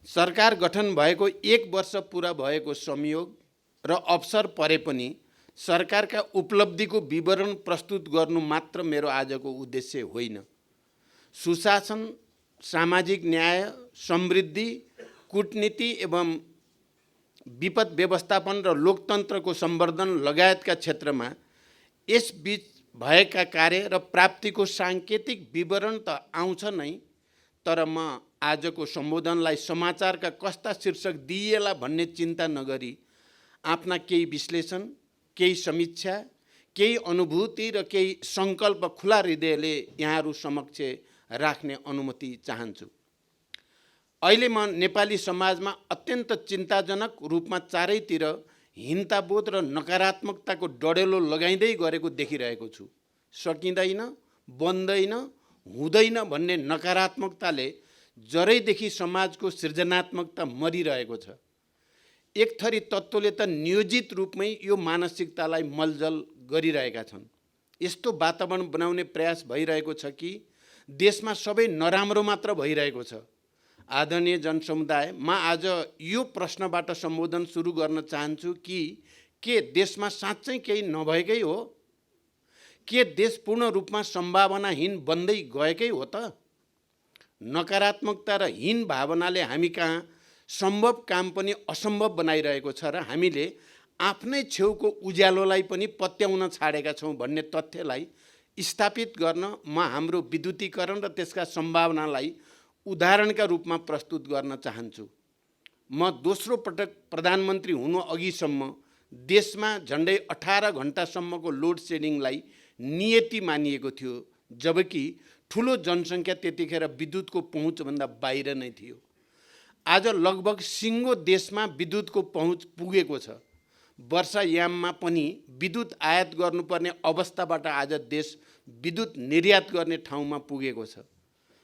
सरकार गठन भएको 1 वर्ष पुरा भएको संयोग र अवसर परे पनि सरकारका उपलब्धिको विवरण प्रस्तुत गर्नु मात्र मेरो आजको उद्देश्य होइन। सुशासन, सामाजिक न्याय, समृद्धि, कूटनीति एवं विपद व्यवस्थापन र लोकतन्त्रको सम्वर्धन लगायतका क्षेत्रमा यसबीच भएका कार्य र प्राप्तिको साङ्केतिक विवरण त आउँछ नै, तर म आजको सम्बोधनलाई समाचारका कस्ता शीर्षक दिइएला भन्ने चिन्ता नगरी आफ्ना केही विश्लेषण, केही समीक्षा, केही अनुभूति र केही सङ्कल्प खुला हृदयले यहाँहरू समक्ष राख्ने अनुमति चाहन्छु। अहिले म नेपाली समाजमा अत्यन्त चिन्ताजनक रूपमा चारैतिर हिंसाबोध र नकारात्मकताको डडेलो लगाइँदै गरेको देखिरहेको छु। सकिँदैन, बन्दैन, हुँदैन भन्ने नकारात्मकताले जरैदेखि समाजको सृजनात्मकता मरिरहेको छ। एक थरी तत्त्वले त नियोजित रूपमै यो मानसिकतालाई मलजल गरिरहेका छन्। यस्तो वातावरण बनाउने प्रयास भइरहेको छ कि देशमा सबै नराम्रो मात्र भइरहेको छ। आदरणीय जनसमुदाय, म आज यो प्रश्नबाट सम्बोधन सुरु गर्न चाहन्छु कि के देशमा साँच्चै केही नभएकै हो? के देश पूर्ण रूपमा सम्भावनाहीन बन्दै गएकै हो त? नकारात्मकता र हीन भावनाले हामी कहाँ सम्भव काम पनि असम्भव बनाइरहेको छ र हामीले आफ्नै छेउको उज्यालोलाई पनि पत्याउन छाडेका छौँ भन्ने तथ्यलाई स्थापित गर्न म हाम्रो विद्युतीकरण र त्यसका सम्भावनालाई उदाहरणका रूपमा प्रस्तुत गर्न चाहन्छु। म दोस्रो पटक प्रधानमन्त्री हुनु अघिसम्म देशमा झन्डै 18 घण्टासम्मको लोड सेडिङलाई नियति मानिएको थियो, जबकि ठुलो जनसङ्ख्या त्यतिखेर विद्युतको पहुँचभन्दा बाहिर नै थियो। आज लगभग सिङ्गो देशमा विद्युतको पहुँच पुगेको छ। वर्षायाममा पनि विद्युत आयात गर्नुपर्ने अवस्थाबाट आज देश विद्युत निर्यात गर्ने ठाउँमा पुगेको छ।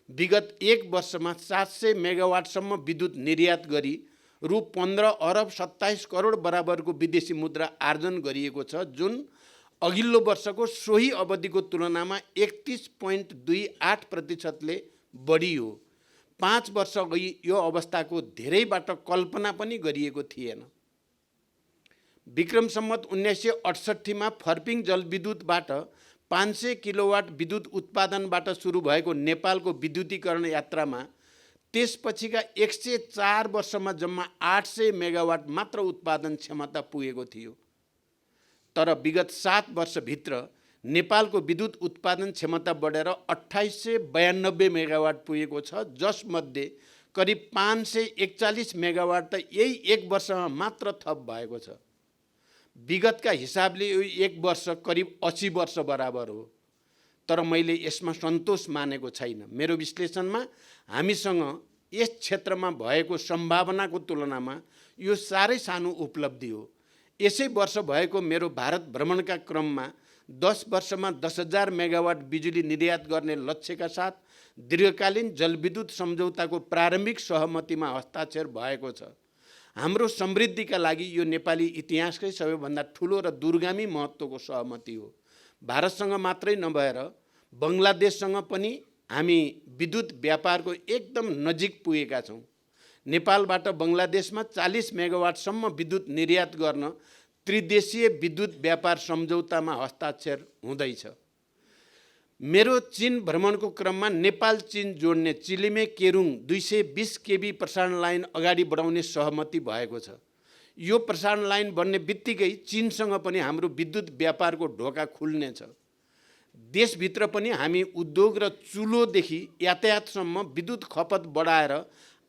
विगत 1 वर्षमा 700 मेगावाटसम्म विद्युत निर्यात गरी रु 15 अरब 27 करोड बराबरको विदेशी मुद्रा आर्जन गरिएको छ, जुन अघिल्लो वर्षको सोही अवधिको तुलनामा 31.28% बढी हो। 5 वर्ष अघि यो अवस्थाको धेरैबाट कल्पना पनि गरिएको थिएन। विक्रम सम्वत 1968 मा फर्पिङ जलविद्युतबाट 500 किलोवाट विद्युत उत्पादनबाट सुरु भएको नेपालको विद्युतीकरण यात्रामा त्यसपछिका 104 वर्षमा जम्मा 800 मेगावाट मात्र उत्पादन क्षमता पुगेको थियो। तर विगत 7 वर्षभित्र नेपालको विद्युत उत्पादन क्षमता बढेर 2892 मेगावाट पुगेको छ, जसमध्ये करिब 541 मेगावाट त यही 1 वर्षमा मात्र थप भएको छ। विगतका हिसाबले यो 1 वर्ष करिब 80 वर्ष बराबर हो। तर मैले यसमा सन्तोष मानेको छैन। मेरो विश्लेषणमा हामीसँग यस क्षेत्रमा भएको सम्भावनाको तुलनामा यो साह्रै सानो उपलब्धि हो। यसै वर्ष भएको मेरो भारत भ्रमणका क्रममा 10 वर्षमा 10,000 मेगावाट बिजुली निर्यात गर्ने लक्ष्यका साथ दीर्घकालीन जलविद्युत सम्झौताको प्रारम्भिक सहमतिमा हस्ताक्षर भएको छ। हाम्रो समृद्धिका लागि यो नेपाली इतिहासकै सबैभन्दा ठुलो र दूरगामी महत्त्वको सहमति हो। भारतसँग मात्रै नभएर बङ्गलादेशसँग पनि हामी विद्युत व्यापारको एकदम नजिक पुगेका छौँ। नेपालबाट बङ्गलादेशमा 40 मेगावाटसम्म विद्युत निर्यात गर्न त्रिदेशीय विद्युत व्यापार सम्झौतामा हस्ताक्षर हुँदैछ। मेरो चीन भ्रमणको क्रममा नेपाल चीन जोड्ने चिलिमे केरुङ 220 केबी प्रसारण लाइन अगाडि बढाउने सहमति भएको छ। यो प्रसारण लाइन बन्ने बित्तिकै चीनसँग पनि हाम्रो विद्युत व्यापारको ढोका खुल्नेछ। देशभित्र पनि हामी उद्योग र चुलोदेखि यातायातसम्म विद्युत खपत बढाएर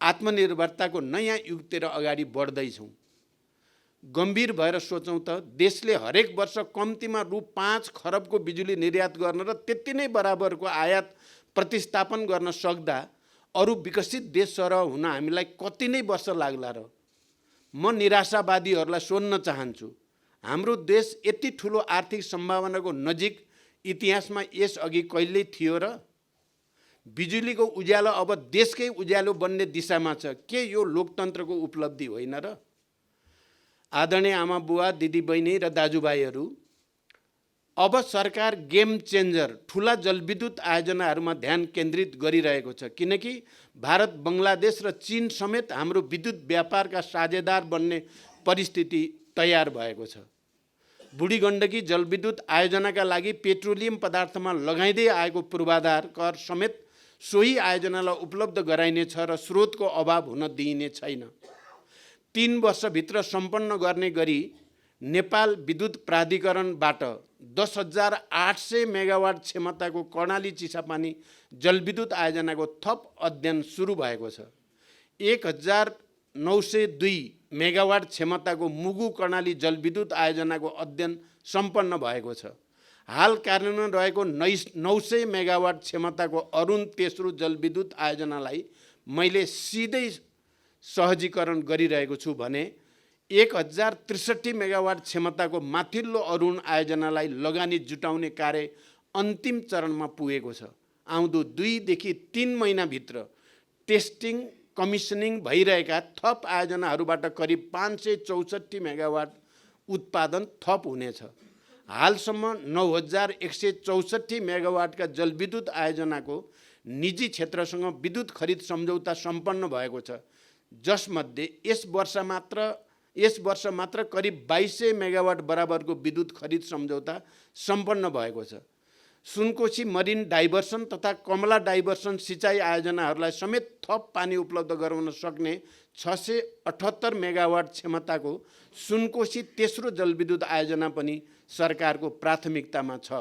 आत्मनिर्भरताको नयाँ युगतिर अगाडि बढ्दैछौँ। गम्भीर भएर सोचौँ त देशले हरेक वर्ष कम्तीमा रु 5 खरबको बिजुली निर्यात गर्न र त्यति नै बराबरको आयात प्रतिस्थापन गर्न सक्दा अरू विकसित देश सरह हुन हामीलाई कति नै वर्ष लाग्ला र? म निराशावादीहरूलाई सोध्न चाहन्छु, हाम्रो देश यति ठुलो आर्थिक सम्भावनाको नजिक इतिहासमा यसअघि कहिल्यै थियो र? बिजुलीको उज्यालो अब देशकै उज्यालो बन्ने दिशामा छ। के यो लोकतन्त्रको उपलब्धि होइन र? आदरणीय आमा बुवा, दिदी बहिनी र दाजुभाइहरू, अब सरकार गेम चेन्जर ठुला जलविद्युत आयोजनाहरूमा ध्यान केन्द्रित गरिरहेको छ, किनकि भारत, बङ्गलादेश र चीन समेत हाम्रो विद्युत व्यापारका साझेदार बन्ने परिस्थिति तयार भएको छ। बुढी गण्डकी जलविद्युत आयोजनाका लागि पेट्रोलियम पदार्थमा लगाइँदै आएको पूर्वाधार कर समेत सोही आयोजनालाई उपलब्ध गराइनेछ र स्रोतको अभाव हुन दिइने छैन। 3 वर्षभित्र सम्पन्न गर्ने गरी नेपाल विद्युत प्राधिकरणबाट 10,800 मेगावाट क्षमताको कर्णाली चिसापानी जलविद्युत आयोजनाको थप अध्ययन सुरु भएको छ। 1,902 मेगावाट क्षमताको मुगु कर्णाली जलविद्युत आयोजनाको अध्ययन सम्पन्न भएको छ। हाल कार्यान्वयन रहेको 900 मेगावाट क्षमताको अरुण तेस्रो जलविद्युत आयोजनालाई मैले सिधै सहजीकरण गरिरहेको छु भने 1,063 मेगावाट क्षमताको माथिल्लो अरुण आयोजनालाई लगानी जुटाउने कार्य अन्तिम चरणमा पुगेको छ। आउँदो 2 देखि 3 महिनाभित्र टेस्टिङ कमिसनिङ भइरहेका थप आयोजनाहरूबाट करिब 564 मेगावाट उत्पादन थप हुनेछ। हालसम्म 9,164 मेगावाटका जलविद्युत आयोजनाको निजी क्षेत्रसँग विद्युत खरिद सम्झौता सम्पन्न भएको छ, जसमध्ये यस वर्ष मात्र करिब 2200 मेगावाट बराबरको विद्युत खरिद सम्झौता सम्पन्न भएको छ। सुनकोशी मरिन डाइभर्सन तथा कमला डाइभर्सन सिँचाइ आयोजनाहरूलाई समेत थप पानी उपलब्ध गराउन सक्ने 678 मेगावाट क्षमताको सुनकोशी तेस्रो जलविद्युत आयोजना पनि सरकारको प्राथमिकतामा छ।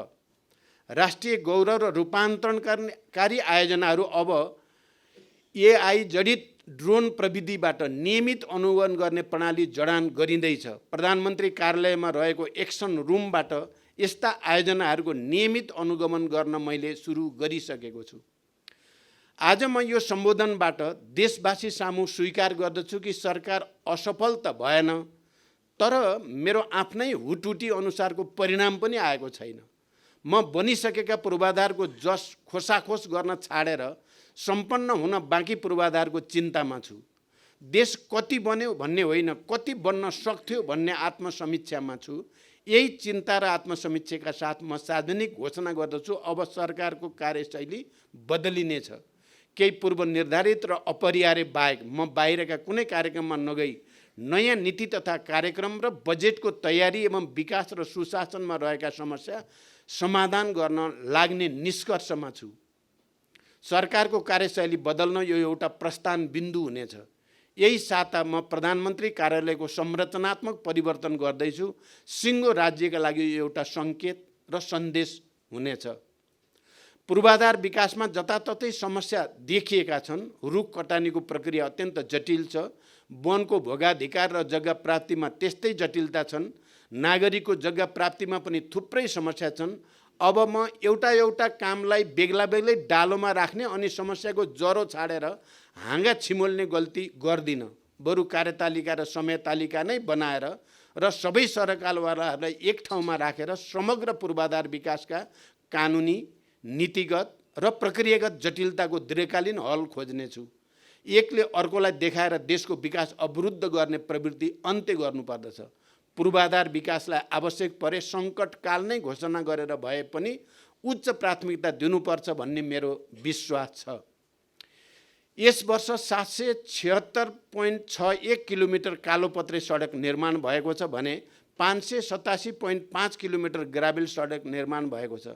राष्ट्रिय गौरव र रूपान्तरणकारी आयोजनाहरू अब एआई जडित ड्रोन प्रविधिबाट नियमित अनुगमन गर्ने प्रणाली जडान गरिँदैछ। प्रधानमन्त्री कार्यालयमा रहेको एक्सन रुमबाट यस्ता आयोजनाहरूको नियमित अनुगमन गर्न मैले सुरु गरिसकेको छु। आज म यो सम्बोधनबाट देशवासी सामु स्वीकार गर्दछु कि सरकार असफल त भएन, तर मेरो आफ्नै हुटहुटी अनुसारको परिणाम पनि आएको छैन। म बनिसकेका पूर्वाधारको जस खोसाखोस गर्न छाडेर सम्पन्न हुन बाँकी पूर्वाधारको चिन्तामा छु। देश कति बन्यो भन्ने होइन, कति बन्न सक्थ्यो भन्ने आत्मसमीक्षामा छु। यही चिन्ता र आत्मसमीक्षाका साथ म सार्वजनिक घोषणा गर्दछु, अब सरकारको कार्यशैली बदलिनेछ। केही पूर्व निर्धारित र अपरिहार्य बाहेक म बाहिरका कुनै कार्यक्रममा नगई नयाँ नीति तथा कार्यक्रम र बजेटको तयारी एवं विकास र सुशासनमा रहेका समस्या समाधान गर्न लाग्ने निष्कर्षमा छु। सरकारको कार्यशैली बदल्न यो एउटा प्रस्थान बिन्दु हुनेछ। यही साता म प्रधानमन्त्री कार्यालयको संरचनात्मक परिवर्तन गर्दैछु। सिङ्गो राज्यका लागि यो एउटा सङ्केत र सन्देश हुनेछ। पूर्वाधार विकासमा जताततै समस्या देखिएका छन्। रुख कटानीको प्रक्रिया अत्यन्त जटिल छ। वनको भोगाधिकार र जग्गा प्राप्तिमा त्यस्तै जटिलता छन्। नागरिकको जग्गा प्राप्तिमा पनि थुप्रै समस्या छन्। अब म एउटा कामलाई बेग्ला बेग्लै डालोमा राख्ने अनि समस्याको जरो छाडेर हाँगा छिमोल्ने गल्ती गर्दिन। बरु कार्यतालिका र समयतालिका नै बनाएर र सबै सरकारवालाहरूलाई एक ठाउँमा राखेर समग्र पूर्वाधार विकासका कानुनी, नीतिगत र प्रक्रियागत जटिलताको दीर्घकालीन हल खोज्नेछु। एकले अर्कोलाई देखाएर देशको विकास अवरुद्ध गर्ने प्रवृत्ति अन्त्य गर्नुपर्दछ। पूर्वाधार विकासलाई आवश्यक परे सङ्कटकाल नै घोषणा गरेर भए पनि उच्च प्राथमिकता दिनुपर्छ भन्ने मेरो विश्वास छ। यस वर्ष 776.61 किलोमिटर कालोपत्रे सडक निर्माण भएको छ भने 587.5 किलोमिटर ग्राभेल सडक निर्माण भएको छ।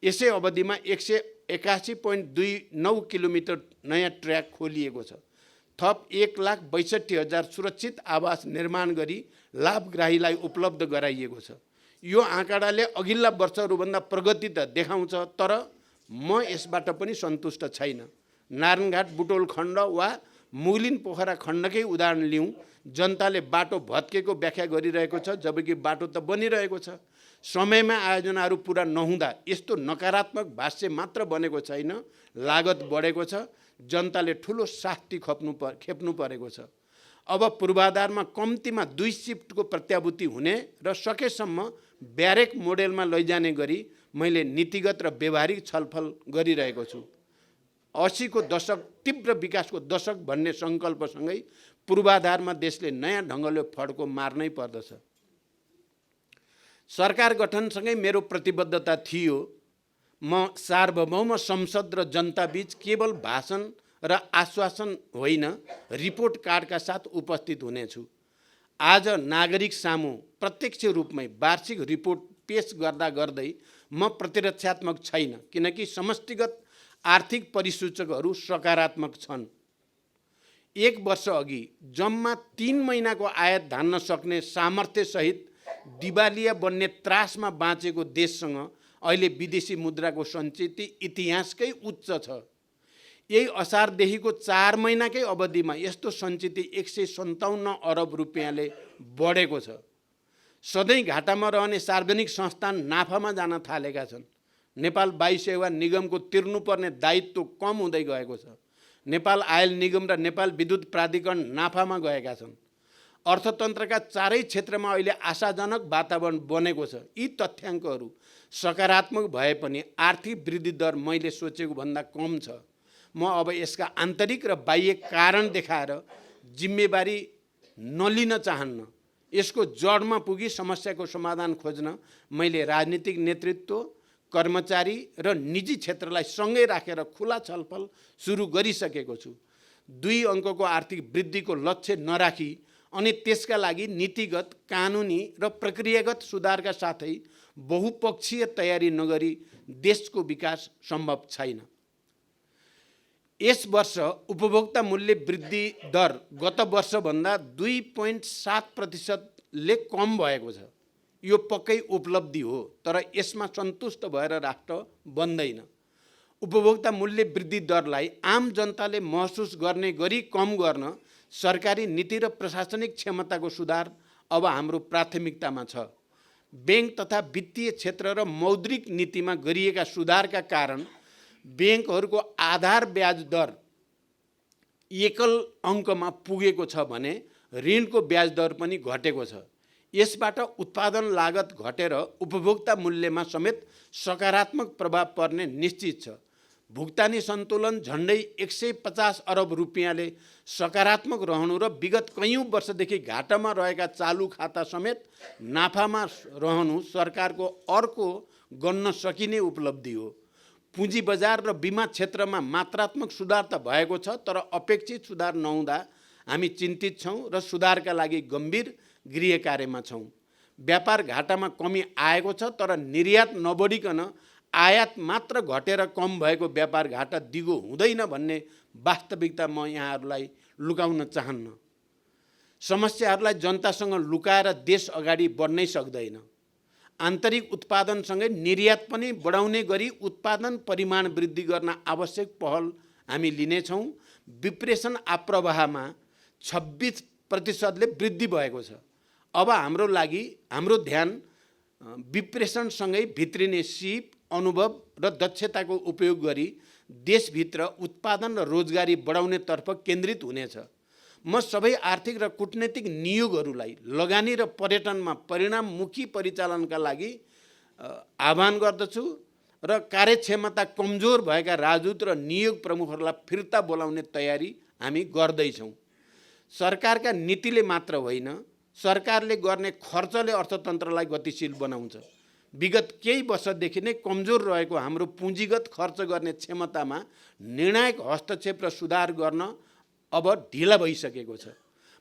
यसै अवधिमा 181.29 किलोमिटर नयाँ ट्र्याक खोलिएको छ। थप 1,62,000 सुरक्षित आवास निर्माण गरी लाभग्राहीलाई उपलब्ध गराइएको छ। यो आँकडाले अघिल्ला वर्षहरूभन्दा प्रगति त देखाउँछ, तर म यसबाट पनि सन्तुष्ट छैन। नारायणघाट बुटोल खण्ड वा मुगलिन पोखरा खण्डकै उदाहरण लिउँ। जनताले बाटो भत्केको व्याख्या गरिरहेको छ, जबकि बाटो त बनिरहेको छ। समयमा आयोजनाहरू पुरा नहुँदा यस्तो नकारात्मक भाष्य मात्र बनेको छैन, लागत बढेको छ। जनताले ठुलो शास्ति खेप्नु परेको छ। अब पूर्वाधारमा कम्तीमा 2 शिफ्टको प्रत्याभूति हुने र सकेसम्म ब्यारेक मोडेलमा लैजाने गरी मैले नीतिगत र व्यवहारिक छलफल गरिरहेको छु। 80 को दशक तीव्र विकासको दशक भन्ने सङ्कल्पसँगै पूर्वाधारमा देशले नयाँ ढङ्गले फड्को मार्नै पर्दछ। सरकार गठनसँगै मेरो प्रतिबद्धता थियो म सार्वभौम संसद र जनताबीच केवल भाषण र आश्वासन होइन, रिपोर्ट कार्डका साथ उपस्थित हुनेछु। आज नागरिक सामु प्रत्यक्ष रूपमै वार्षिक रिपोर्ट पेश गर्दा गर्दै म प्रतिरक्षात्मक छैन, किनकि समष्टिगत आर्थिक परिसूचकहरू सकारात्मक छन्। 1 वर्ष अघि जम्मा 3 महिनाको आयात धान्न सक्ने सामर्थ्यसहित दिवालिया बन्ने त्रासमा बाँचेको देशसँग अहिले विदेशी मुद्राको सञ्चित इतिहासकै उच्च छ। यही असारदेखिको 4 महिनाकै अवधिमा यस्तो सञ्चित 157 अरब रुपियाँले बढेको छ। सधैँ घाटामा रहने सार्वजनिक संस्थान नाफामा जान थालेका छन्। नेपाल वायु सेवा निगमको तिर्नुपर्ने दायित्व कम हुँदै गएको छ। नेपाल आयल निगम र नेपाल विद्युत प्राधिकरण नाफामा गएका छन्। अर्थतन्त्रका चारै क्षेत्रमा अहिले आशाजनक वातावरण बनेको छ। यी तथ्याङ्कहरू सकारात्मक भए पनि आर्थिक वृद्धि दर मैले सोचेको भन्दा कम छ। म अब यसका आन्तरिक र बाह्य कारण देखाएर जिम्मेवारी नलिन चाहन्न। यसको जडमा पुगी समस्याको समाधान खोज्न मैले राजनीतिक नेतृत्व, कर्मचारी र निजी क्षेत्रलाई सँगै राखेर खुला छलफल सुरु गरिसकेको छु। 2 अङ्कको आर्थिक वृद्धिको लक्ष्य नराखी अनि त्यसका लागि नीतिगत, कानुनी र प्रक्रियागत सुधारका साथै बहुपक्षीय तयारी नगरी देशको विकास सम्भव छैन। यस वर्ष उपभोक्ता मूल्य वृद्धि दर गत वर्षभन्दा 2.7% कम भएको छ। यो पक्कै उपलब्धि हो, तर यसमा सन्तुष्ट भएर राष्ट्र बन्दैन। उपभोक्ता मूल्य वृद्धि दरलाई आम जनताले महसुस गर्ने गरी कम गर्न सरकारी नीति र प्रशासनिक क्षमताको सुधार अब हाम्रो प्राथमिकतामा छ। बैंक तथा वित्तीय क्षेत्र र मौद्रिक नीतिमा गरिएका सुधारका कारण बैंकहरूको आधार ब्याज दर एकल अङ्कमा पुगेको छ भने ऋणको ब्याज दर पनि घटेको छ। यसबाट उत्पादन लागत घटेर उपभोक्ता मूल्यमा समेत सकारात्मक प्रभाव पर्ने निश्चित छ। भुक्तानी सन्तुलन झन्डै 150 अरब रुपियाँले सकारात्मक रहनु र विगत कैयौँ वर्षदेखि घाटामा रहेका चालु खाता समेत नाफामा रहनु सरकारको अर्को गन्न सकिने उपलब्धि हो। पुँजी बजार र बिमा क्षेत्रमा मात्रात्मक सुधार त भएको छ, तर अपेक्षित सुधार नहुँदा हामी चिन्तित छौँ र सुधारका लागि गम्भीर गृह कार्यमा छौँ। व्यापार घाटामा कमी आएको छ, तर निर्यात नबढिकन आयात मात्र घटेर कम भएको व्यापार घाटा दिगो हुँदैन भन्ने वास्तविकता म यहाँहरूलाई लुकाउन चाहन्न। समस्याहरूलाई जनतासँग लुकाएर देश अगाडि बढ्नै सक्दैन। आन्तरिक उत्पादनसँगै निर्यात पनि बढाउने गरी उत्पादन परिमाण वृद्धि गर्न आवश्यक पहल हामी लिनेछौँ। विप्रेषण आप्रवाहमा 26% वृद्धि भएको छ। अब हाम्रो ध्यान विप्रेषणसँगै भित्रिने सिप, अनुभव र दक्षताको उपयोग गरी देशभित्र उत्पादन र रोजगारी बढाउनेतर्फ केन्द्रित हुनेछ। म सबै आर्थिक र कूटनीतिक नियोगहरूलाई लगानी र पर्यटनमा परिणाममुखी परिचालनका लागि आह्वान गर्दछु र कार्यक्षमता कमजोर भएका राजदूत र नियोग प्रमुखहरूलाई फिर्ता बोलाउने तयारी हामी गर्दैछौँ। सरकारका नीतिले मात्र होइन, सरकारले गर्ने खर्चले अर्थतन्त्रलाई गतिशील बनाउँछ। विगत केही वर्षदेखि नै कमजोर रहेको हाम्रो पुँजीगत खर्च गर्ने क्षमतामा निर्णायक हस्तक्षेप र सुधार गर्न अब ढिला भइसकेको छ।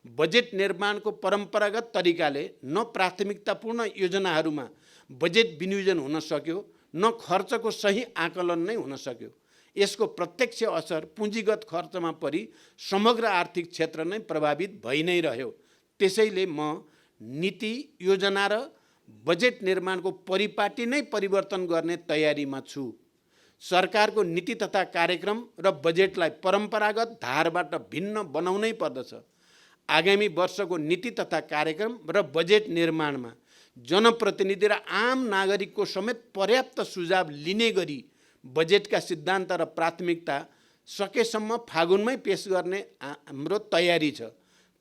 बजेट निर्माणको परम्परागत तरिकाले न प्राथमिकतापूर्ण योजनाहरूमा बजेट विनियोजन हुन सक्यो, न खर्चको सही आकलन नै हुन सक्यो। यसको प्रत्यक्ष असर पुँजीगत खर्चमा परि समग्र आर्थिक क्षेत्र नै प्रभावित भइ नै रह्यो। त्यसैले म नीति, योजना र बजेट निर्माणको परिपाटी नै परिवर्तन गर्ने तयारीमा छु। सरकारको नीति तथा कार्यक्रम र बजेटलाई परम्परागत धारबाट भिन्न बनाउनै पर्दछ। आगामी वर्षको नीति तथा कार्यक्रम र बजेट निर्माणमा जनप्रतिनिधि र आम नागरिकको समेत पर्याप्त सुझाव लिने गरी बजेटका सिद्धान्त र प्राथमिकता सकेसम्म फागुनमै पेश गर्ने हाम्रो तयारी छ।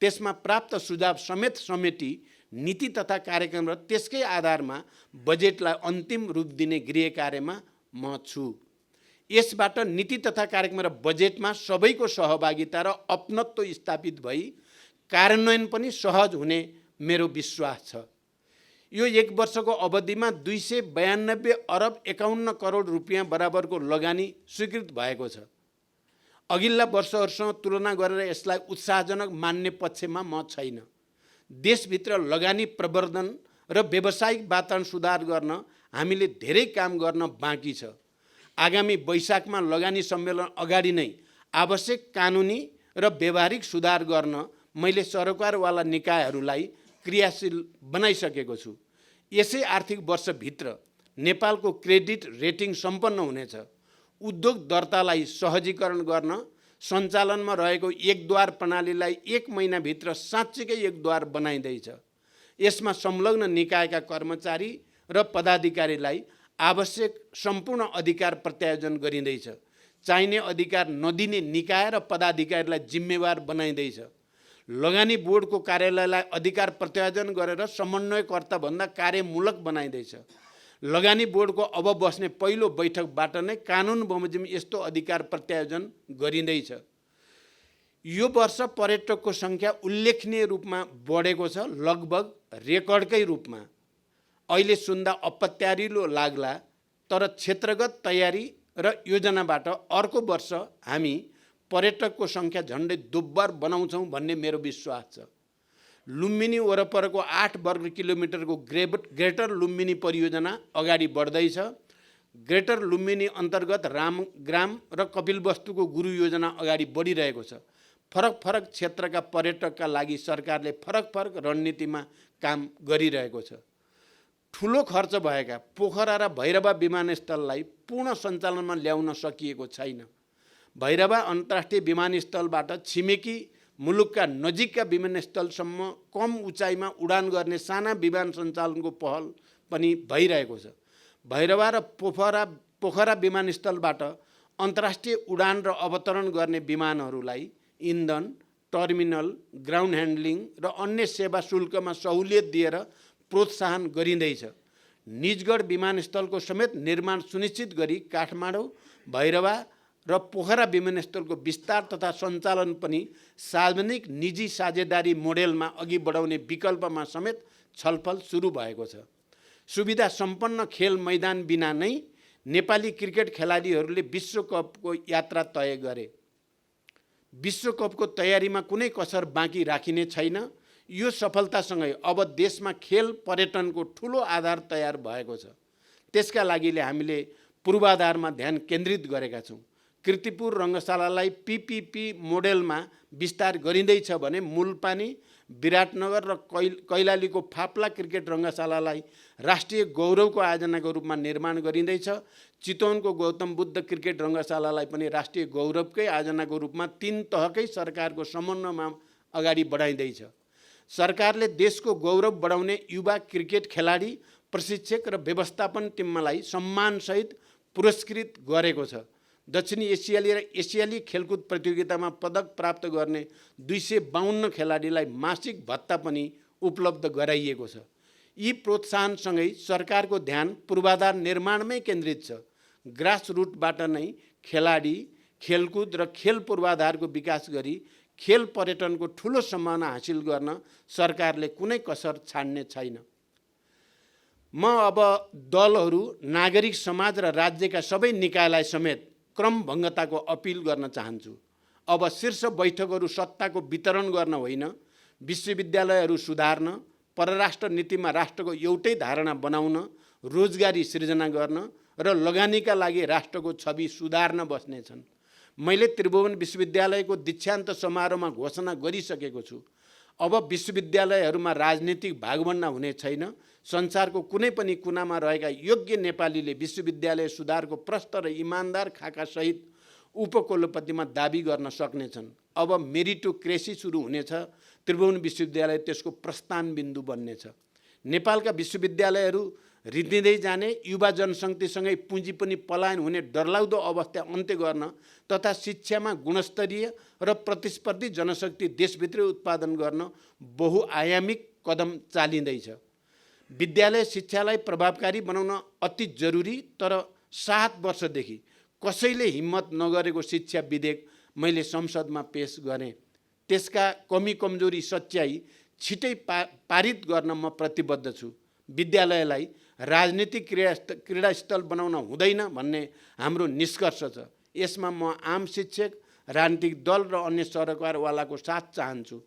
त्यसमा प्राप्त सुझाव समेत समेटी नीति तथा कार्यक्रम र त्यसकै आधारमा बजेटलाई अन्तिम रूप दिने गृह कार्यमा म छु। यसबाट नीति तथा कार्यक्रम र बजेटमा सबैको सहभागिता र अपनत्व स्थापित भई कार्यान्वयन पनि सहज हुने मेरो विश्वास छ। यो 1 वर्षको अवधिमा 292 अरब 51 करोड रुपियाँ बराबरको लगानी स्वीकृत भएको छ। अघिल्ला वर्षहरूसँग तुलना गरेर यसलाई उत्साहजनक मान्ने पक्षमा म छैन। देशभित्र लगानी प्रवर्धन र व्यावसायिक वातावरण सुधार गर्न हामीले धेरै काम गर्न बाँकी छ। आगामी वैशाखमा लगानी सम्मेलन अगाडि नै आवश्यक कानुनी र व्यावहारिक सुधार गर्न मैले सरकारवाला निकायहरूलाई क्रियाशील बनाइसकेको छु। यसै आर्थिक वर्षभित्र नेपालको क्रेडिट रेटिङ सम्पन्न हुनेछ। उद्योग दर्तालाई सहजीकरण गर्न सञ्चालनमा रहेको एकद्वार प्रणालीलाई 1 महिनाभित्र साँच्चीकै एकद्वार बनाइँदैछ। यसमा संलग्न निकायका कर्मचारी र पदाधिकारीलाई आवश्यक सम्पूर्ण अधिकार प्रत्यायोजन गरिँदैछ। चाहिने अधिकार नदिने निकाय र पदाधिकारीलाई जिम्मेवार बनाइँदैछ। लगानी बोर्डको कार्यालयलाई अधिकार प्रत्यायोजन गरेर समन्वयकर्ताभन्दा कार्यमूलक बनाइँदैछ। लगानी बोर्डको अब बस्ने पहिलो बैठकबाट नै कानुन बमोजिम यस्तो अधिकार प्रत्यायोजन गरिँदैछ। यो वर्ष पर्यटकको सङ्ख्या उल्लेखनीय रूपमा बढेको छ, लगभग रेकर्डकै रूपमा। अहिले सुन्दा अपत्यारिलो लाग्ला, तर क्षेत्रगत तयारी र योजनाबाट अर्को वर्ष हामी पर्यटकको सङ्ख्या झन्डै दोब्बर बनाउँछौँ भन्ने मेरो विश्वास छ। लुम्बिनी वरपरको 8 वर्ग किलोमिटरको ग्रेटर लुम्बिनी परियोजना अगाडि बढ्दैछ। ग्रेटर लुम्बिनी अन्तर्गत रामग्राम र कपिलवस्तुको गुरु योजना अगाडि बढिरहेको छ। फरक फरक क्षेत्रका पर्यटकका लागि सरकारले फरक फरक रणनीतिमा काम गरिरहेको छ। ठुलो खर्च भएका पोखरा र भैरवा विमानस्थललाई पूर्ण सञ्चालनमा ल्याउन सकिएको छैन। भैरवा अन्तर्राष्ट्रिय विमानस्थलबाट छिमेकी मुलुकका नजिकका विमानस्थलसम्म कम उचाइमा उडान गर्ने साना विमान सञ्चालनको पहल पनि भइरहेको छ। भैरवा र पोखरा विमानस्थलबाट अन्तर्राष्ट्रिय उडान र अवतरण गर्ने विमानहरूलाई इन्धन, टर्मिनल, ग्राउन्ड ह्यान्डलिङ र अन्य सेवा शुल्कमा सहुलियत दिएर प्रोत्साहन गरिँदैछ। निजगढ विमानस्थलको समेत निर्माण सुनिश्चित गरी काठमाडौँ, भैरवा र पोखरा विमानस्थलको विस्तार तथा सञ्चालन पनि सार्वजनिक निजी साझेदारी मोडेलमा अघि बढाउने विकल्पमा समेत छलफल सुरु भएको छ। सुविधा सम्पन्न खेल मैदान बिना नै नेपाली क्रिकेट खेलाडीहरूले विश्वकपको यात्रा तय गरे। विश्वकपको तयारीमा कुनै कसर बाँकी राखिने छैन। यो सफलतासँगै अब देशमा खेल पर्यटनको ठुलो आधार तयार भएको छ। त्यसका लागि हामीले पूर्वाधारमा ध्यान केन्द्रित गरेका छौँ। कीर्तिपुर रङ्गशालालाई PPP मोडेलमा विस्तार गरिँदैछ भने मुलपानी, विराटनगर र कैलालीको फाप्ला क्रिकेट रङ्गशालालाई राष्ट्रिय गौरवको आयोजनाको रूपमा निर्माण गरिँदैछ। चितवनको गौतम बुद्ध क्रिकेट रङ्गशालालाई पनि राष्ट्रिय गौरवकै आयोजनाको रूपमा 3 तहकै सरकारको समन्वयमा अगाडि बढाइँदैछ। सरकारले देशको गौरव बढाउने युवा क्रिकेट खेलाडी, प्रशिक्षक र व्यवस्थापन टिमलाई सम्मानसहित पुरस्कृत गरेको छ। दक्षिणी एसियाली र एसियाली खेलकुद प्रतियोगितामा पदक प्राप्त गर्ने 252 खेलाडीलाई मासिक भत्ता पनि उपलब्ध गराइएको छ। यी प्रोत्साहनसँगै सरकारको ध्यान पूर्वाधार निर्माणमै केन्द्रित छ। ग्रासरुटबाट नै खेलाडी, खेलकुद र खेल पूर्वाधारको विकास गरी खेल पर्यटनको ठुलो सम्भावना हासिल गर्न सरकारले कुनै कसर छाड्ने छैन। म अब दलहरू, नागरिक समाज र राज्यका सबै निकायलाई समेत क्रमभङ्गताको अपिल गर्न चाहन्छु। अब शीर्ष बैठकहरू सत्ताको वितरण गर्न होइन, विश्वविद्यालयहरू सुधार्न, परराष्ट्र नीतिमा राष्ट्रको एउटै धारणा बनाउन, रोजगारी सृजना गर्न र लगानीका लागि राष्ट्रको छवि सुधार्न बस्नेछन्। मैले त्रिभुवन विश्वविद्यालयको दीक्षान्त समारोहमा घोषणा गरिसकेको छु। अब विश्वविद्यालयहरूमा राजनीतिक भागभण्डा हुने छैन। संसारको कुनै पनि कुनामा रहेका योग्य नेपालीले विश्वविद्यालय सुधारको प्रष्ट र इमान्दार खाकासहित उपकुलपतिमा दाबी गर्न सक्नेछन्। अब मेरिटोक्रेसी सुरु हुनेछ। त्रिभुवन विश्वविद्यालय त्यसको प्रस्थान बिन्दु बन्नेछ। नेपालका विश्वविद्यालयहरू रित्तिँदै जाने, युवा जनशक्तिसँगै पुँजी पनि पलायन हुने डरलाग्दो अवस्था अन्त्य गर्न तथा शिक्षामा गुणस्तरीय र प्रतिस्पर्धी जनशक्ति देशभित्रै उत्पादन गर्न बहुआयामिक कदम चालिँदैछ। विद्यालय शिक्षालाई प्रभावकारी बनाउन अति जरुरी, तर 7 वर्षदेखि कसैले हिम्मत नगरेको शिक्षा विधेयक मैले संसदमा पेश गरेँ। त्यसका कमी कमजोरी सच्याई छिटै पारित गर्न म प्रतिबद्ध छु। विद्यालयलाई राजनीतिक क्रीडास्थल बनाउन हुँदैन भन्ने हाम्रो निष्कर्ष छ। यसमा म आम शिक्षक, राजनीतिक दल र अन्य सरकारवालाको साथ चाहन्छु।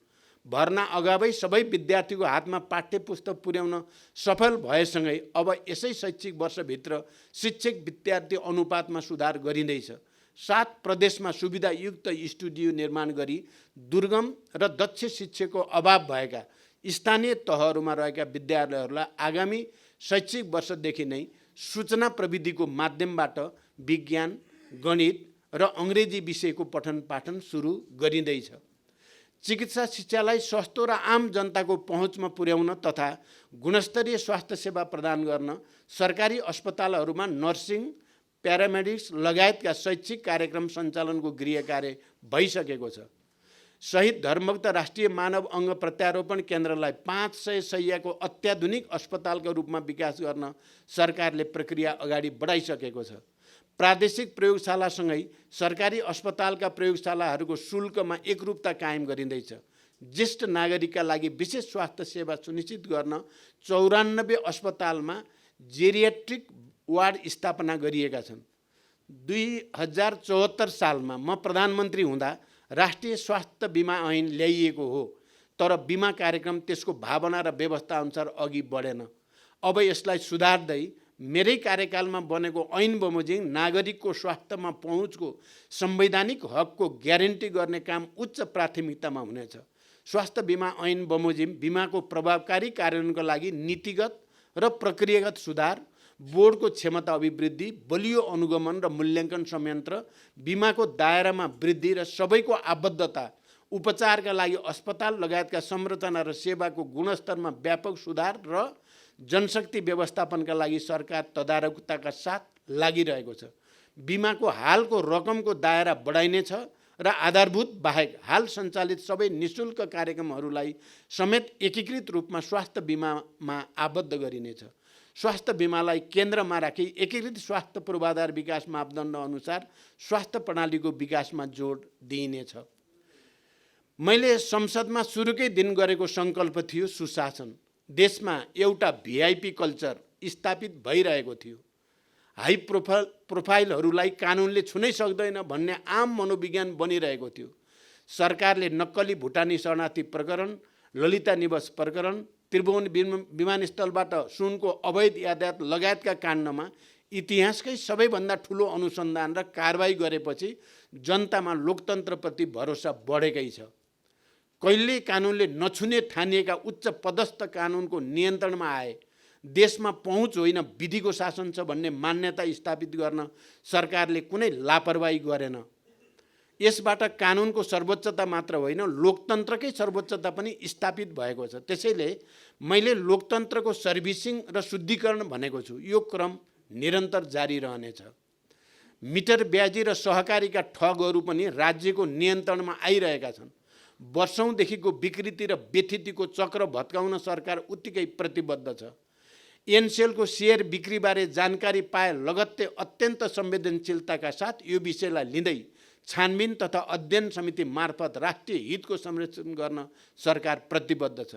भर्ना अगावै सबै विद्यार्थीको हातमा पाठ्यपुस्तक पुर्याउन सफल भएसँगै अब यसै शैक्षिक वर्षभित्र शिक्षक विद्यार्थी अनुपातमा सुधार गरिँदैछ। 7 प्रदेशमा सुविधायुक्त स्टुडियो निर्माण गरी दुर्गम र दक्ष शिक्षकको अभाव भएका स्थानीय तहहरूमा रहेका विद्यालयहरूलाई आगामी शैक्षिक वर्षदेखि नै सूचना प्रविधिको माध्यमबाट विज्ञान, गणित र अङ्ग्रेजी विषयको पठन पाठन सुरु गरिँदैछ। चिकित्सा शिक्षालाई सस्तो र आम जनताको पहुँचमा पुर्याउन तथा गुणस्तरीय स्वास्थ्य सेवा प्रदान गर्न सरकारी अस्पतालहरूमा नर्सिङ, प्यारामेडिक्स लगायतका शैक्षिक कार्यक्रम सञ्चालनको गृह कार्य भइसकेको छ। शहीद धर्मभक्त राष्ट्रिय मानव अङ्ग प्रत्यारोपण केन्द्रलाई 500 शैय्याको अत्याधुनिक अस्पतालका रूपमा विकास गर्न सरकारले प्रक्रिया अगाडि बढाइसकेको छ। प्रादेशिक प्रयोगशालासँगै सरकारी अस्पतालका प्रयोगशालाहरूको शुल्कमा एकरूपता कायम गरिँदैछ। ज्येष्ठ नागरिकका लागि विशेष स्वास्थ्य सेवा सुनिश्चित गर्न 94 अस्पतालमा जेरियाट्रिक वार्ड स्थापना गरिएका छन्। 2074 सालमा म प्रधानमन्त्री हुँदा राष्ट्रिय स्वास्थ्य बिमा ऐन ल्याइएको हो, तर बिमा कार्यक्रम त्यसको भावना र व्यवस्था अनुसार अघि बढेन। अब यसलाई सुधार्दै मेरै कार्यकालमा बनेको ऐन बमोजिम नागरिकको स्वास्थ्यमा पहुँचको संवैधानिक हकको ग्यारेन्टी गर्ने काम उच्च प्राथमिकतामा हुनेछ। स्वास्थ्य बिमा ऐन बमोजिम बिमाको प्रभावकारी कार्यान्वयनका लागि नीतिगत र प्रक्रियागत सुधार, बोर्डको क्षमता अभिवृद्धि, बलियो अनुगमन र मूल्याङ्कन संयन्त्र, बिमाको दायरामा वृद्धि र सबैको आबद्धता, उपचारका लागि अस्पताल लगायतका संरचना र सेवाको गुणस्तरमा व्यापक सुधार र जनशक्ति व्यवस्थापनका लागि सरकार तदारकताका साथ लागिरहेको छ। बिमाको हालको रकमको दायरा बढाइनेछ र आधारभूत बाहेक हाल सञ्चालित सबै निःशुल्क कार्यक्रमहरूलाई समेत एकीकृत रूपमा स्वास्थ्य बिमामा आबद्ध गरिनेछ। स्वास्थ्य बिमालाई केन्द्रमा राखी एकीकृत स्वास्थ्य पूर्वाधार विकास मापदण्ड अनुसार स्वास्थ्य प्रणालीको विकासमा जोड दिइनेछ। मैले संसदमा सुरुकै दिन गरेको सङ्कल्प थियो सुशासन। देशमा एउटा भिआइपी कल्चर स्थापित भइरहेको थियो। हाई प्रोफाइलहरूलाई कानुनले छुनै सक्दैन भन्ने आम मनोविज्ञान बनिरहेको थियो। सरकारले नक्कली भुटानी शरणार्थी प्रकरण, ललिता निवास प्रकरण, त्रिभुवन विमानस्थलबाट सुनको अवैध यातायात लगायतका काण्डमा इतिहासकै सबैभन्दा ठुलो अनुसन्धान र कारबाही गरेपछि जनतामा लोकतन्त्रप्रति भरोसा बढेकै छ। कहिल्यै कानुनले नछुने ठानिएका उच्च पदस्थ कानुनको नियन्त्रणमा आए। देशमा पहुँच होइन विधिको शासन छ भन्ने मान्यता स्थापित गर्न सरकारले कुनै लापरवाही गरेन। यसबाट कानुनको सर्वोच्चता मात्र होइन, लोकतन्त्रकै सर्वोच्चता पनि स्थापित भएको छ। त्यसैले मैले लोकतन्त्रको सर्भिसिङ र शुद्धिकरण भनेको छु। यो क्रम निरन्तर जारी रहनेछ। मिटर ब्याजी र सहकारीका ठगहरू पनि राज्यको नियन्त्रणमा आइरहेका छन्। वर्षौंदेखिको विकृति र व्यथितिको चक्र भत्काउन सरकार उत्तिकै प्रतिबद्ध छ। एनसेलको सेयर बिक्रीबारे जानकारी पाए लगत्तै अत्यन्त संवेदनशीलताका साथ यो विषयलाई लिँदै छानबिन तथा अध्ययन समिति मार्फत राष्ट्रिय हितको संरक्षण गर्न सरकार प्रतिबद्ध छ।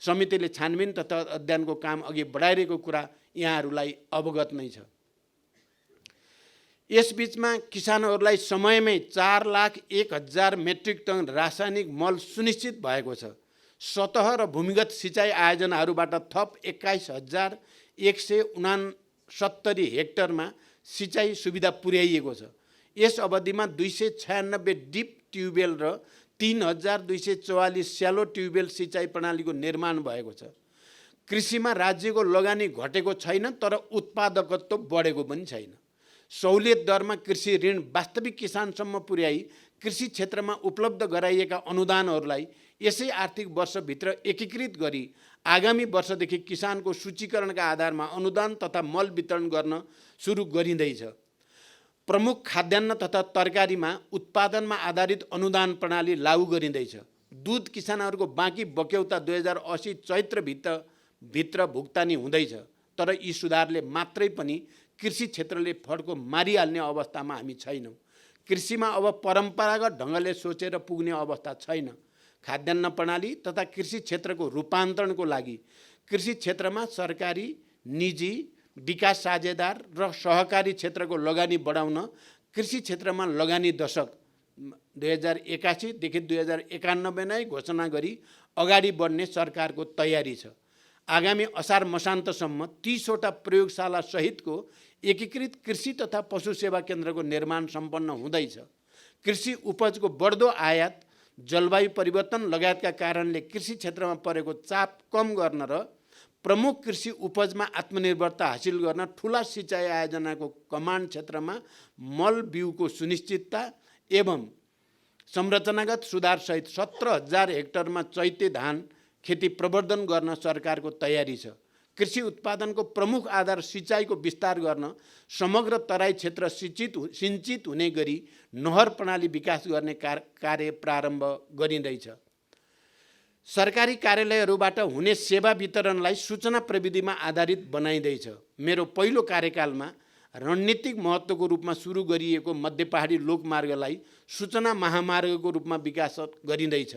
समितिले छानबिन तथा अध्ययनको काम अघि बढाइरहेको कुरा यहाँहरूलाई अवगत नै छ। यसबीचमा किसानहरूलाई समयमै 4,01,000 मेट्रिक टन रासायनिक मल सुनिश्चित भएको छ। सतह र भूमिगत सिँचाइ आयोजनाहरूबाट थप 21,169 हेक्टरमा सिँचाइ सुविधा पुर्याइएको छ। यस अवधिमा 296 डिप ट्युबवेल र 3,244 स्यालो ट्युबवेल सिँचाइ प्रणालीको निर्माण भएको छ। कृषिमा राज्यको लगानी घटेको छैन, तर उत्पादकत्व बढेको पनि छैन। सहुलियत दरमा कृषि ऋण वास्तविक किसानसम्म पुर्याई कृषि क्षेत्रमा उपलब्ध गराइएका अनुदानहरूलाई यसै आर्थिक वर्षभित्र एकीकृत गरी आगामी वर्षदेखि किसानको सूचीकरणका आधारमा अनुदान तथा मल वितरण गर्न सुरु गरिँदैछ। प्रमुख खाद्यान्न तथा तरकारीमा उत्पादनमा आधारित अनुदान प्रणाली लागू गरिँदैछ। दुध किसानहरूको बाँकी बक्यौता 2080 चैत्रभित्र भुक्तानी हुँदैछ। तर यी सुधारले मात्रै पनि कृषि क्षेत्रले फड्को मारिहाल्ने अवस्थामा हामी छैनौँ। कृषिमा अब परम्परागत ढङ्गले सोचेर पुग्ने अवस्था छैन। खाद्यान्न प्रणाली तथा कृषि क्षेत्रको रूपान्तरणको लागि कृषि क्षेत्रमा सरकारी, निजी, विकास साझेदार र सहकारी क्षेत्रको लगानी बढाउन कृषि क्षेत्रमा लगानी दशक 2081 देखि 2091 नै घोषणा गरी अगाडि बढ्ने सरकारको तयारी छ। आगामी असार मसान्तसम्म 30 वटा प्रयोगशाला सहितको एकीकृत कृषि तथा पशु सेवा केन्द्रको निर्माण सम्पन्न हुँदैछ। कृषि उपजको बढ्दो आयात, जलवायु परिवर्तन लगायतका कारणले कृषि क्षेत्रमा परेको चाप कम गर्न र प्रमुख कृषि उपजमा आत्मनिर्भरता हासिल गर्न ठुला सिँचाइ आयोजनाको कमान्ड क्षेत्रमा मल बिउको सुनिश्चितता एवं संरचनागत सुधारसहित 17,000 हेक्टरमा चैते धान खेती प्रवर्धन गर्न सरकारको तयारी छ। कृषि उत्पादनको प्रमुख आधार सिँचाइको विस्तार गर्न समग्र तराई क्षेत्र सिंचित हुने गरी नहर प्रणाली विकास गर्ने कार्य प्रारम्भ गरिँदैछ। सरकारी कार्यालयहरूबाट हुने सेवा वितरणलाई सूचना प्रविधिमा आधारित बनाइँदैछ। मेरो पहिलो कार्यकालमा रणनीतिक महत्त्वको रूपमा सुरु गरिएको मध्य पहाडी लोकमार्गलाई सूचना महामार्गको रूपमा विकास गरिँदैछ।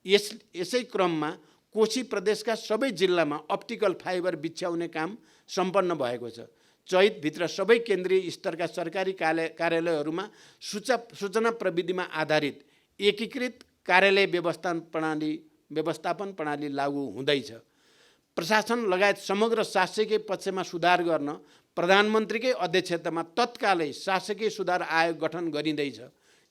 यसै क्रममा कोशी प्रदेशका सबै जिल्लामा अप्टिकल फाइबर बिछ्याउने काम सम्पन्न भएको छ। चैतभित्र सबै केन्द्रीय स्तरका सरकारी कार्यालयहरूमा सूचना प्रविधिमा आधारित एकीकृत कार्यालय व्यवस्थापन प्रणाली लागू हुँदैछ। प्रशासन लगायत समग्र शासकीय पक्षमा सुधार गर्न प्रधानमन्त्रीकै अध्यक्षतामा तत्कालै शासकीय सुधार आयोग गठन गरिँदैछ।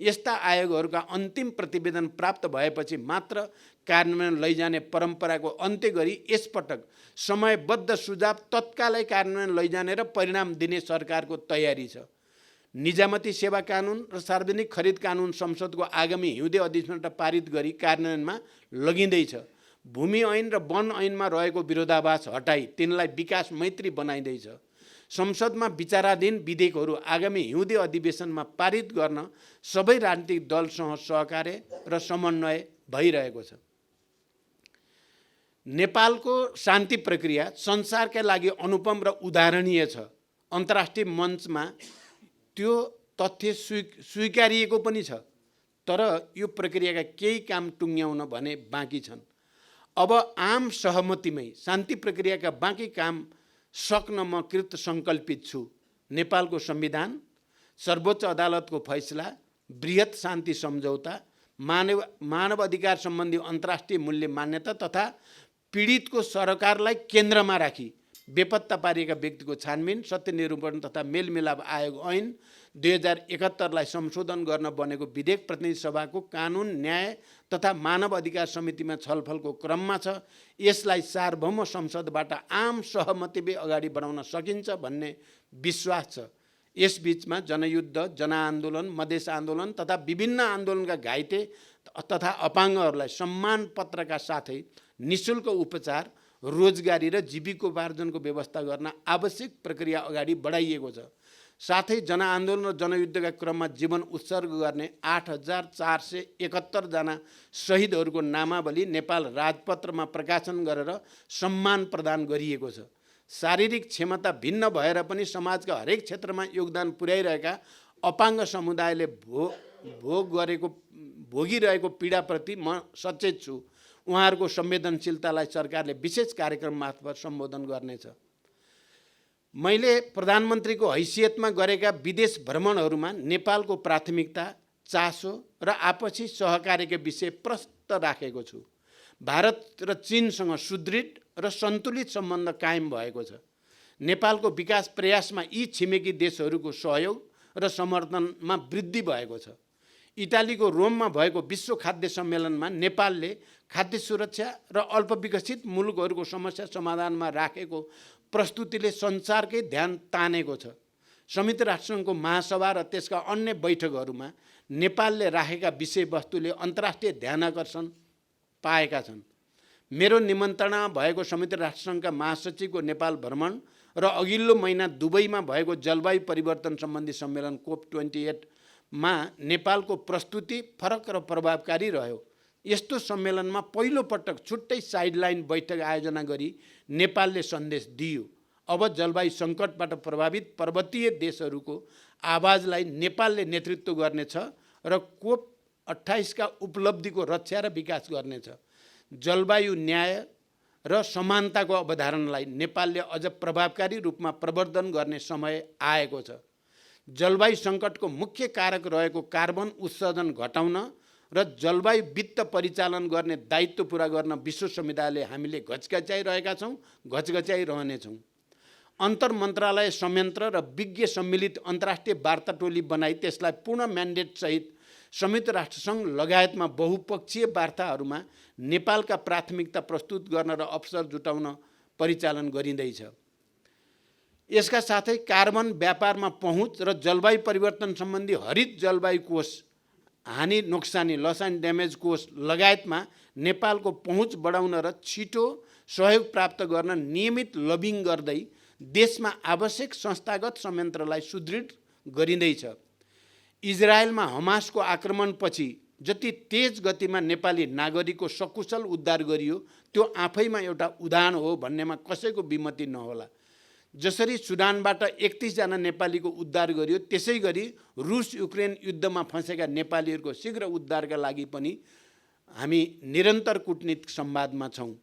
यस्ता आयोगहरूका अन्तिम प्रतिवेदन प्राप्त भएपछि मात्र कार्यान्वयन लैजाने परम्पराको अन्त्य गरी यसपटक समयबद्ध सुझाव तत्कालै कार्यान्वयन लैजाने र परिणाम दिने सरकारको तयारी छ। निजामती सेवा कानुन र सार्वजनिक खरिद कानुन संसदको आगामी हिउँदे अधिवेशनबाट पारित गरी कार्यान्वयनमा लगिँदैछ। भूमि ऐन र वन ऐनमा रहेको विरोधाभास हटाई तिनलाई विकास मैत्री बनाइँदैछ। संसदमा विचाराधीन विधेयकहरू आगामी हिउँदे अधिवेशनमा पारित गर्न सबै राजनीतिक दलसँग सहकार्य र समन्वय भइरहेको छ। नेपालको शान्ति प्रक्रिया संसारका लागि अनुपम र उदाहरणीय छ। अन्तर्राष्ट्रिय मञ्चमा त्यो तथ्य स्वीकारिएको पनि छ। तर यो प्रक्रियाका केही काम टुङ्ग्याउन भने बाँकी छन्। अब आम सहमतिमै शान्ति प्रक्रियाका बाँकी काम सक्न म कृत सङ्कल्पित छु। नेपालको संविधान, सर्वोच्च अदालतको फैसला, बृहत शान्ति सम्झौता, मानव अधिकार सम्बन्धी अन्तर्राष्ट्रिय मूल्य मान्यता तथा पीडितको सरकारलाई केन्द्रमा राखी बेपत्ता पारिएका व्यक्तिको छानबिन, सत्य निरूपण तथा मेलमिलाप आयोग ऐन 2071लाई संशोधन गर्न बनेको विधेयक प्रतिनिधि सभाको कानुन, न्याय तथा मानव अधिकार समितिमा छलफलको क्रममा छ। यसलाई सार्वभौम संसदबाट आम सहमतिले अगाडि बढाउन सकिन्छ भन्ने विश्वास छ। यसबीचमा जनयुद्ध, जनआन्दोलन, मधेस आन्दोलन तथा विभिन्न आन्दोलनका घाइते तथा अपाङ्गहरूलाई सम्मान पत्रका साथै निःशुल्क उपचार, रोजगारी र जीविकोपार्जनको व्यवस्था गर्न आवश्यक प्रक्रिया अगाडि बढाइएको छ। साथै जनआन्दोलन र जनयुद्धका क्रममा जीवन उत्सर्ग गर्ने 8,471 जना शहीदहरूको नामावली नेपाल राजपत्रमा प्रकाशन गरेर सम्मान प्रदान गरिएको छ। शारीरिक क्षमता भिन्न भएर पनि समाजका हरेक क्षेत्रमा योगदान पुर्याइरहेका अपाङ्ग समुदायले भोगिरहेको पीडाप्रति म सचेत छु। उहाँहरूको संवेदनशीलतालाई सरकारले विशेष कार्यक्रम मार्फत सम्बोधन गर्नेछ। मैले प्रधानमन्त्रीको हैसियतमा गरेका विदेश भ्रमणहरूमा नेपालको प्राथमिकता, चासो र आपसी सहकार्यका विषय प्रष्ट राखेको छु। भारत र चीनसँग सुदृढ र सन्तुलित सम्बन्ध कायम भएको छ। नेपालको विकास प्रयासमा यी छिमेकी देशहरूको सहयोग र समर्थनमा वृद्धि भएको छ। इटालीको रोममा भएको विश्व खाद्य सम्मेलनमा नेपालले खाद्य सुरक्षा र अल्पविकसित मुलुकहरूको समस्या समाधानमा राखेको प्रस्तुतिले संसारकै ध्यान तानेको छ। संयुक्त राष्ट्रसङ्घको महासभा र त्यसका अन्य बैठकहरूमा नेपालले राखेका विषयवस्तुले अन्तर्राष्ट्रिय ध्यानाकर्षण पाएका छन्। मेरो निमन्त्रणा भएको संयुक्त राष्ट्रसङ्घका महासचिवको नेपाल भ्रमण र अघिल्लो महिना दुबईमा भएको जलवायु परिवर्तन सम्बन्धी सम्मेलन COP28 मा नेपालको प्रस्तुति फरक र प्रभावकारी रह्यो। यस्तो सम्मेलनमा पहिलो पटक छुट्टै साइडलाइन बैठक आयोजना गरी नेपालले सन्देश दियो। अब जलवायु सङ्कटबाट प्रभावित पर्वतीय देशहरूको आवाजलाई नेपालले नेतृत्व गर्नेछ र 28 का उपलब्धिको रक्षा र विकास गर्नेछ। जलवायु न्याय र समानताको अवधारणालाई नेपालले अझ प्रभावकारी रूपमा प्रवर्धन गर्ने समय आएको छ। जलवायु सङ्कटको मुख्य कारक रहेको कार्बन उत्सर्जन घटाउन र जलवायु वित्त परिचालन गर्ने दायित्व पुरा गर्न विश्व समुदायले हामीले घचघच्याइरहेका छौँ, घचघच्याइरहनेछौँ। अन्तर मन्त्रालय संयन्त्र र विज्ञ सम्मिलित अन्तर्राष्ट्रिय वार्ता टोली बनाई त्यसलाई पूर्ण म्यान्डेट सहित संयुक्त राष्ट्रसङ्घ लगायतमा बहुपक्षीय वार्ताहरूमा नेपालका प्राथमिकता प्रस्तुत गर्न र अवसर जुटाउन परिचालन गरिँदैछ। यसका साथै कार्बन व्यापारमा पहुँच र जलवायु परिवर्तन सम्बन्धी हरित जलवायु कोष, हानि नोक्सानी लस एन्ड ड्यामेज कोष लगायतमा नेपालको पहुँच बढाउन र छिटो सहयोग प्राप्त गर्न नियमित लबिङ गर्दै देशमा आवश्यक संस्थागत संयन्त्रलाई सुदृढ गरिँदैछ। इजरायलमा हमासको आक्रमणपछि जति तेज गतिमा नेपाली नागरिकको सकुशल उद्धार गरियो त्यो आफैमा एउटा उदाहरण हो भन्नेमा कसैको विमति नहोला। जसरी सुडानबाट 31 जना नेपालीको उद्धार गरियो त्यसै गरी रुस युक्रेन युद्धमा फँसेका नेपालीहरूको शीघ्र उद्धारका लागि पनि हामी निरन्तर कूटनीतिक संवादमा छौँ।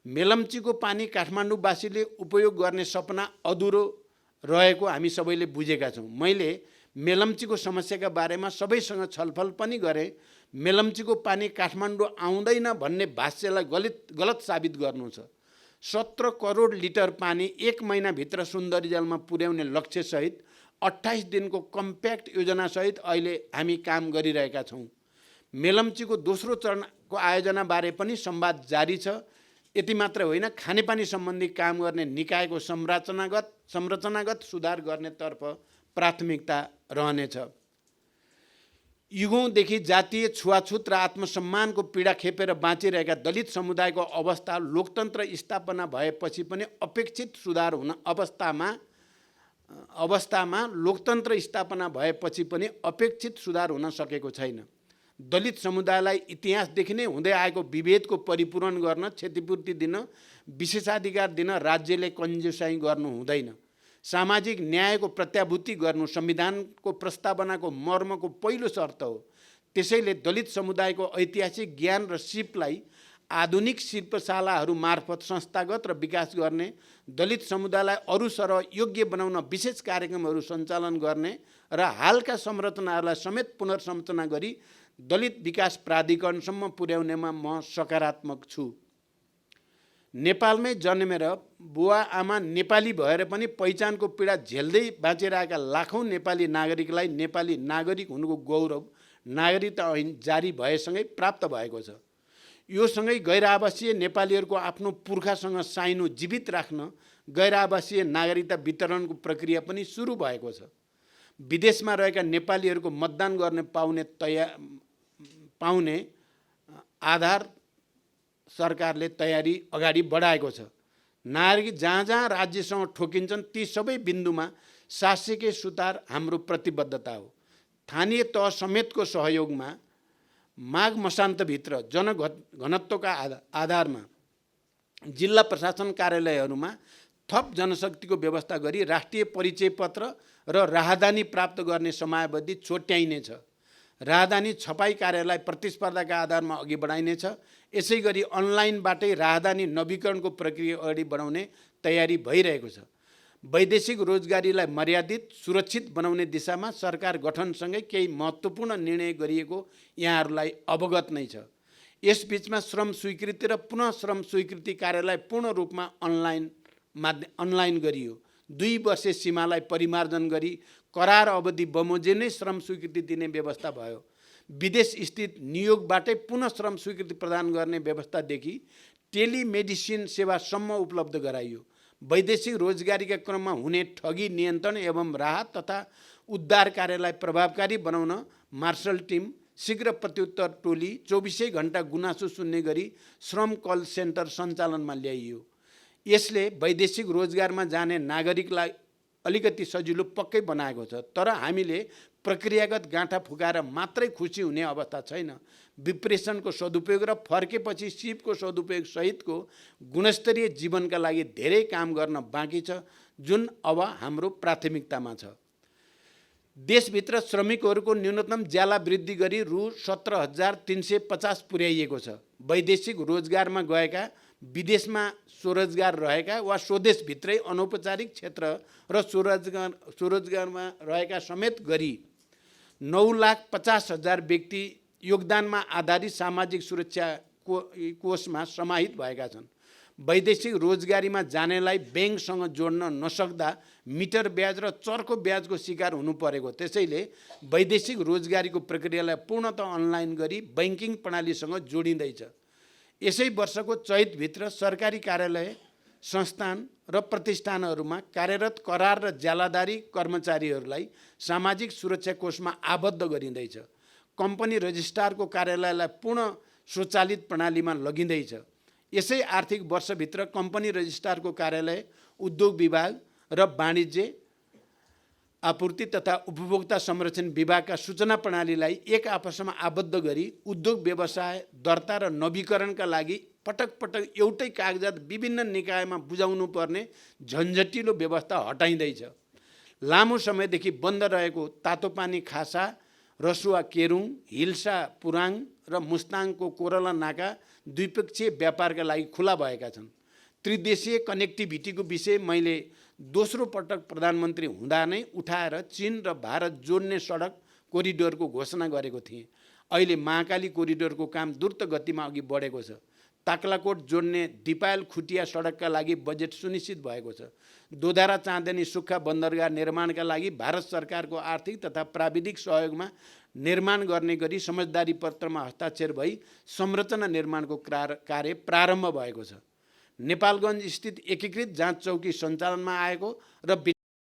मेलम्चीको पानी काठमाडौँवासीले उपयोग गर्ने सपना अधुरो रहेको हामी सबैले बुझेका छौँ। मैले मेलम्चीको समस्याका बारेमा सबैसँग छलफल पनि गरेँ। मेलम्चीको पानी काठमाडौँ आउँदैन भन्ने भाष्यलाई गलत साबित गर्नु छ। 17 करोड लिटर पानी 1 महिनाभित्र सुन्दरी जलमा पुर्याउने लक्ष्यसहित 28 दिनको कम्प्याक्ट योजनासहित अहिले हामी काम गरिरहेका छौँ। मेलम्चीको दोस्रो चरणको आयोजनाबारे पनि संवाद जारी छ। यति मात्र होइन, खानेपानी सम्बन्धी काम गर्ने निकायको संरचनागत सुधार गर्नेतर्फ प्राथमिकता रहनेछ। युगौँदेखि जातीय छुवाछुत र आत्मसम्मानको पीडा खेपेर बाँचिरहेका दलित समुदायको अवस्था लोकतन्त्र स्थापना भएपछि पनि अपेक्षित सुधार हुन अवस्थामा लोकतन्त्र स्थापना भएपछि पनि अपेक्षित सुधार हुन सकेको छैन। दलित समुदायलाई इतिहासदेखि नै हुँदै आएको विभेदको परिपूरण गर्न, क्षतिपूर्ति दिन, विशेषाधिकार दिन राज्यले कन्जुसाइ गर्नु हुँदैन। सामाजिक न्यायको प्रत्याभूति गर्नु संविधानको प्रस्तावनाको मर्मको पहिलो शर्त हो। त्यसैले दलित समुदायको ऐतिहासिक ज्ञान र सिपलाई आधुनिक शिल्पशालाहरू मार्फत संस्थागत र विकास गर्ने, दलित समुदायलाई अरू सरह योग्य बनाउन विशेष कार्यक्रमहरू सञ्चालन गर्ने र हालका संरचनाहरूलाई समेत पुनर्संरचना गरी दलित विकास प्राधिकरणसम्म पुर्याउनेमा म सकारात्मक छु। नेपालमै जन्मेर बुवा आमा नेपाली भएर पनि पहिचानको पीडा झेल्दै बाँचिरहेका लाखौँ नेपाली नागरिकलाई नेपाली नागरिक हुनुको गौरव नागरिकता ऐन जारी भएसँगै प्राप्त भएको छ। यो सँगै गैर-आवासीय नेपालीहरूको आफ्नो पुर्खासँग साइनो जीवित राख्न गैर-आवासीय नागरिकता वितरणको प्रक्रिया पनि सुरु भएको छ। विदेशमा रहेका नेपालीहरूको मतदान गर्ने पाउने आधार सरकारले तयारी अगाडि बढाएको छ। नागरिक जहाँ जहाँ राज्यसँग ठोकिन्छन् ती सबै बिन्दुमा शासकीय सुधार हाम्रो प्रतिबद्धता हो। स्थानीय तह समेतको सहयोगमा माघ मसान्तभित्र जनघनत्वका आधारमा जिल्ला प्रशासन कार्यालयहरूमा थप जनशक्तिको व्यवस्था गरी राष्ट्रिय परिचय पत्र र राहदानी प्राप्त गर्ने समयावधि छोट्याइनेछ। राहदानी छपाई कार्यलाई प्रतिस्पर्धाका आधारमा अघि बढाइनेछ। यसै गरी अनलाइनबाटै राहदानी नवीकरणको प्रक्रिया अगाडि बढाउने तयारी भइरहेको छ। वैदेशिक रोजगारीलाई मर्यादित सुरक्षित बनाउने दिशामा सरकार गठनसँगै केही महत्त्वपूर्ण निर्णय गरिएको यहाँहरूलाई अवगत नै छ। यसबीचमा श्रम स्वीकृति र पुनः श्रम स्वीकृति कार्यलाई पूर्ण रूपमा अनलाइन गरियो। 2 वर्षे सीमालाई परिमार्जन गरी करार अवधि बमोजिमै श्रम स्वीकृति दिने व्यवस्था भयो। विदेश स्थित नियोगबाटै पुनः श्रम स्वीकृति प्रदान गर्ने व्यवस्थादेखि टेलिमेडिसिन सेवासम्म उपलब्ध गराइयो। वैदेशिक रोजगारीका क्रममा हुने ठगी नियन्त्रण एवं राहत तथा उद्धार कार्यलाई प्रभावकारी बनाउन मार्शल टिम, शीघ्र प्रत्युत्तर टोली, 24 घण्टा गुनासो सुन्ने गरी श्रम कल सेन्टर सञ्चालनमा ल्याइयो। यसले वैदेशिक रोजगारमा जाने नागरिकलाई अलिकति सजिलो पक्कै बनाएको छ। तर हामीले प्रक्रियागत गाँठा फुकाएर मात्रै खुसी हुने अवस्था छैन। विप्रेसनको सदुपयोग र फर्केपछि सिपको सदुपयोग सहितको गुणस्तरीय जीवनका लागि धेरै काम गर्न बाँकी छ, जुन अब हाम्रो प्राथमिकतामा छ। देशभित्र श्रमिकहरूको न्यूनतम ज्याला वृद्धि गरी रु 17,350 पुर्याइएको छ। वैदेशिक रोजगारमा गएका, विदेशमा स्वरोजगार रहेका वा स्वदेशभित्रै अनौपचारिक क्षेत्र र स्वरोजगारमा रहेका समेत गरी 9,50,000 व्यक्ति योगदानमा आधारित सामाजिक सुरक्षा कोषमा समाहित भएका छन्। वैदेशिक रोजगारीमा जानेलाई ब्याङ्कसँग जोड्न नसक्दा मिटर ब्याज र चर्को ब्याजको शिकार हुनु परेको। त्यसैले वैदेशिक रोजगारीको प्रक्रियालाई पूर्णतः अनलाइन गरी बैंकिङ प्रणालीसँग जोडिँदैछ। यसै वर्षको चैतभित्र सरकारी कार्यालय, संस्थान र प्रतिष्ठानहरूमा कार्यरत करार र ज्यालादारी कर्मचारीहरूलाई सामाजिक सुरक्षा कोषमा आबद्ध गरिँदैछ। कम्पनी रजिस्ट्रारको कार्यालयलाई पूर्ण स्वचालित प्रणालीमा लगिँदैछ। यसै आर्थिक वर्षभित्र कम्पनी रजिस्ट्रारको कार्यालय, उद्योग विभाग र वाणिज्य, आपूर्ति तथा उपभोक्ता संरक्षण विभागका सूचना प्रणालीलाई एक आपसमा आबद्ध गरी उद्योग व्यवसाय दर्ता र नवीकरणका लागि पटक पटक एउटै कागजात विभिन्न निकायमा बुझाउनु पर्ने झन्झटिलो व्यवस्था हटाइँदैछ। लामो समयदेखि बन्द रहेको तातोपानी खासा, रसुवा केरुङ, हिल्सा पुराङ र मुस्ताङको कोरला नाका द्विपक्षीय व्यापारका लागि खुला भएका छन्। त्रिदेशीय कनेक्टिभिटीको विषय मैले दोस्रो पटक प्रधानमन्त्री हुँदा नै उठाएर चीन र भारत जोड्ने सडक कोरिडोरको घोषणा गरेको थिएँ। अहिले महाकाली कोरिडोरको काम द्रुत गतिमा अघि बढेको छ। ताक्लाकोट जोड्ने दिपायल खुटिया सडकका लागि बजेट सुनिश्चित भएको छ। दोधारा चाँदनी सुक्खा बन्दरगाह निर्माणका लागि भारत सरकारको आर्थिक तथा प्राविधिक सहयोगमा निर्माण गर्ने गरी समझदारी पत्रमा हस्ताक्षर भई संरचना निर्माणको कार्य प्रारम्भ भएको छ। नेपालगञ्ज स्थित एकीकृत जाँच चौकी सञ्चालनमा आएको र